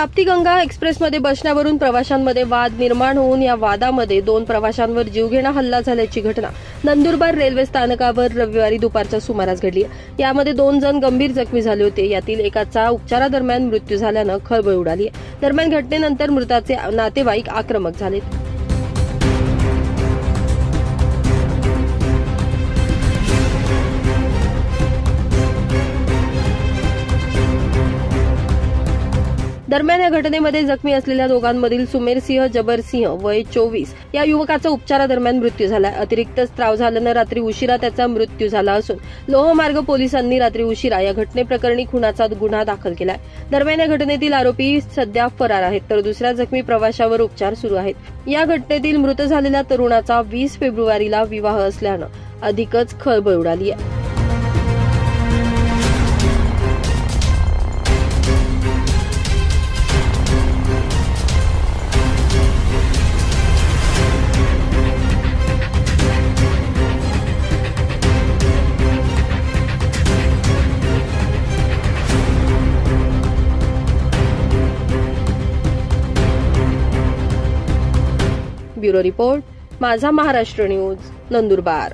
ताप्ती गंगा एक्सप्रेसमध्ये बसण्यावरून प्रवाशांमध्ये वाद निर्माण होऊन या वादामध्ये 2 प्रवाशांवर जीवघेणा हल्ला झाल्याची घटना नंदुरबार रेल्वे स्थानकावर रविवारी दुपारच्या सुमारास घडली. यामध्ये 2 जण गंभीर जखमी झाले होते. यातील एकाचा उपचारादरम्यान मृत्यू झाल्यानं खळबळ उडाली. दरम्यान घटनेनंतर मृताचे नातेवाईक आक्रमक झालेत. दरम्यान या घटनेमध्ये जखमी असलेल्या दोघांमधील सुमेरसिंह जबरसिंह वय 24 या युवकाचा उपचारादरम्यान मृत्यू झाला. अतिरिक्त स्त्राव झाल्यानं रात्री उशिरा त्याचा मृत्यू झाला असून लोहमार्ग पोलिसांनी रात्री उशिरा या घटनेप्रकरणी खुनाचा गुन्हा दाखल केलाय. दरम्यान या घटनेतील आरोपी सध्या फरार आहेत, तर दुसऱ्या जखमी प्रवाशावर उपचार सुरू आहेत. या घटनेतील मृत झालेल्या तरुणाचा 20 फेब्रुवारीला विवाह असल्यानं अधिकच खळबळ उडाली आहे. ब्युरो रिपोर्ट, माझा महाराष्ट्र न्यूज, नंदुरबार.